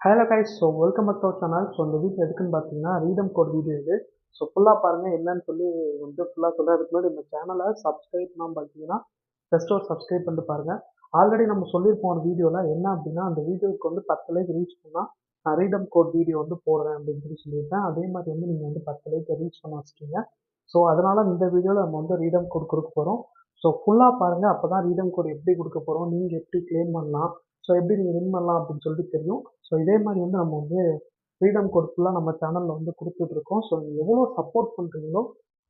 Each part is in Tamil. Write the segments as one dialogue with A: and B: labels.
A: Hello guys, so welcome back to our channel. So இந்த வீடியோ எதுக்குன்னு பார்த்தீங்கன்னா ரீடம் கோட் வீடியோ இது. ஸோ ஃபுல்லாக பாருங்கள் என்னன்னு சொல்லி வந்து ஃபுல்லாக சொல்கிறதுக்கு முன்னாடி இந்த சேனலை சப்ஸ்கிரைப் பண்ணாமல் பார்த்தீங்கன்னா ஜஸ்ட் ஒரு சப்ஸ்கிரைப் பண்ணிட்டு பாருங்கள். ஆல்ரெடி நம்ம சொல்லியிருப்போம் ஒரு வீடியோவில் என்ன அப்படின்னா அந்த வீடியோவுக்கு வந்து 10 லைக் ரீச் பண்ணால் நான் ரீடம் கோட் வீடியோ வந்து போடுறேன் அப்படின்னு சொல்லி சொல்லியிருப்பேன். அதே மாதிரி வந்து நீங்கள் வந்து 10 லைக் ரீச் பண்ண வச்சுட்டீங்க. ஸோ அதனால் இந்த வீடியோவில் நம்ம வந்து ரீடம் கோட் கொடுக்க போகிறோம். ஸோ ஃபுல்லாக பாருங்கள், அப்போ தான் ரீடம் கோட் எப்படி கொடுக்க போகிறோம், நீங்கள் எப்படி கிளைம் பண்ணலாம், ஸோ எப்படி நீங்கள் வின் பண்ணலாம் அப்படின்னு சொல்லிட்டு தெரியும். ஸோ இதே மாதிரி வந்து நம்ம வந்து ஃப்ரீடம் கோட் ஃபுல்லாக நம்ம சேனலில் வந்து கொடுத்துட்ருக்கோம். ஸோ நீங்கள் எவ்வளோ சப்போர்ட் பண்ணுறீங்களோ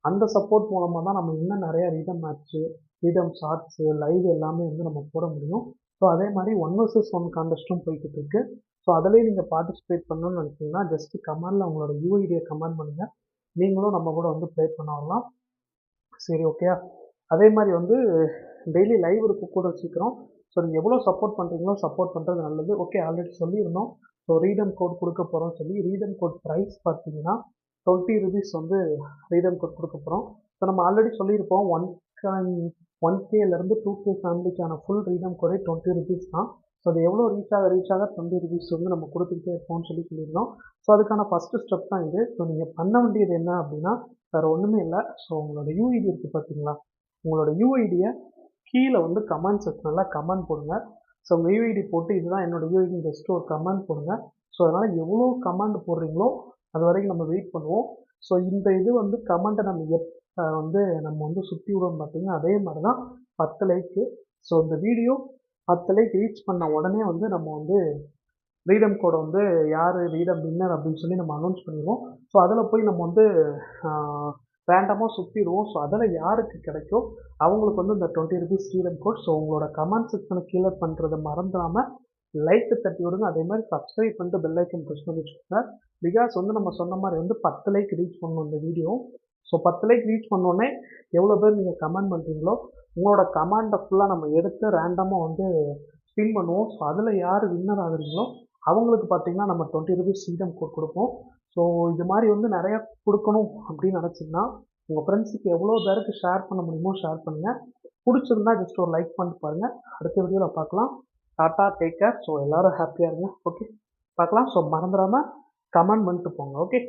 A: அந்த சப்போர்ட் மூலமாக தான் நம்ம இன்னும் நிறைய redeem match, redeem shorts, live எல்லாமே வந்து நம்ம போட முடியும். ஸோ அதே மாதிரி 1 vs 1 கான்டெஸ்ட்டும் போய்கிட்டு இருக்கு. ஸோ அதிலே நீங்கள் பார்ட்டிசிபேட் பண்ணணும்னு நினச்சிங்கன்னா ஜஸ்ட்டு கமெண்டில் உங்களோட யூஐடியை கமெண்ட் பண்ணுங்கள். நீங்களும் நம்ம கூட வந்து ப்ளே பண்ண வரலாம். சரி, ஓகே. அதே மாதிரி வந்து டெய்லி லைவ் இருக்க கூட சீக்கிரம். ஸோ நீங்கள் எவ்வளோ சப்போர்ட் பண்ணுறீங்களோ சப்போர்ட் பண்ணுறது நல்லது. ஓகே, ஆல்ரெடி சொல்லியிருந்தோம். ஸோ ரீடம் கோட் கொடுக்க போகிறோம் சொல்லி. ரீடம் கோட் ப்ரைஸ் பார்த்தீங்கன்னா 20 ருபீஸ் வந்து ரீடம் கோட் கொடுக்க போகிறோம். ஸோ நம்ம ஆல்ரெடி சொல்லியிருப்போம் 1Kலேருந்து 2K ஃபேமிலிக்கான ஃபுல் ரீடம் கோடே 20 ருபீஸ் தான். ஸோ அது எவ்வளோ ரீச் ஆக 20 ருபீஸ் வந்து நம்ம கொடுத்துக்கிட்டே இருப்போம்னு சொல்லியிருந்தோம். ஸோ அதுக்கான ஃபஸ்ட்டு ஸ்டெப் தான் இது. ஸோ நீங்கள் பண்ண வேண்டியது என்ன அப்படின்னா வேறு ஒன்றுமே இல்லை. ஸோ உங்களோட யூஐடி இருக்குது பார்த்தீங்களா, உங்களோட யூஐடியை கீழே வந்து கமெண்ட் செக்ஷனில் கமெண்ட் போடுங்க. ஸோ உங்கள் யூஐடி போட்டு இதுதான் என்னோட யூஐடி ஜஸ்ட்டு ஒரு கமெண்ட் போடுங்க. ஸோ அதனால் எவ்வளோ கமெண்ட் போடுறீங்களோ அது வரைக்கும் நம்ம வெயிட் பண்ணுவோம். ஸோ இந்த இது வந்து கமெண்ட்டை நம்ம நம்ம வந்து சுற்றி விடுவோம் பார்த்தீங்கன்னா அதே மாதிரி தான் 10 லைக்கு. ஸோ இந்த வீடியோ 10 லைக் ரீச் பண்ண உடனே வந்து நம்ம வந்து ரீடம் கோடை வந்து யார் ரீடம் வின்னர் அப்படின்னு சொல்லி நம்ம அனௌன்ஸ் பண்ணிடுவோம். ஸோ அதில் போய் நம்ம வந்து ரேண்டமாக சுற்றிடுவோம். ஸோ அதில் யாருக்கு கிடைக்கும் அவங்களுக்கு வந்து இந்த 20 ருபீஸ் ரீடம் கோட். ஸோ உங்களோட கமெண்ட் செக்ஷனை கீழே பண்ணுறதை மறந்துடாமல் லைக்கு தட்டி விடுங்க. அதே மாதிரி சப்ஸ்கிரைப் பண்ணிட்டு பெல் ஐக்கன் ப்ரெஸ் பண்ணி வச்சுக்கோங்க. பிகாஸ் வந்து நம்ம சொன்ன மாதிரி வந்து 10 லைக் ரீச் பண்ணணும் இந்த வீடியோ. ஸோ 10 லைக் ரீச் பண்ணோடனே எவ்வளோ பேர் நீங்கள் கமெண்ட் பண்ணுறீங்களோ உங்களோட கமெண்ட்டை ஃபுல்லாக நம்ம எடுத்து ரேண்டமாக வந்து ஸ்பின் பண்ணுவோம். ஸோ அதில் யார் வின்னர் ஆகுறீங்களோ அவங்களுக்கு பார்த்தீங்கன்னா நம்ம 20 ருபீஸ் ரீடம் கோட் கொடுப்போம். ஸோ இது மாதிரி வந்து நிறையா கொடுக்கணும் அப்படின்னு நினச்சிங்கன்னா உங்கள் ஃப்ரெண்ட்ஸுக்கு எவ்வளோ பேருக்கு ஷேர் பண்ண முடியுமோ ஷேர் பண்ணுங்கள். பிடிச்சிருந்தா ஜஸ்ட் ஒரு லைக் பண்ணிட்டு பாருங்கள். அடுத்த வீடியோவில் பார்க்கலாம். Tata, take care. ஸோ எல்லோரும் ஹாப்பியாக இருங்க. ஓகே, பார்க்கலாம். ஸோ மறந்துடாமல் கமெண்ட் பண்ணிட்டு போங்க. ஓகே.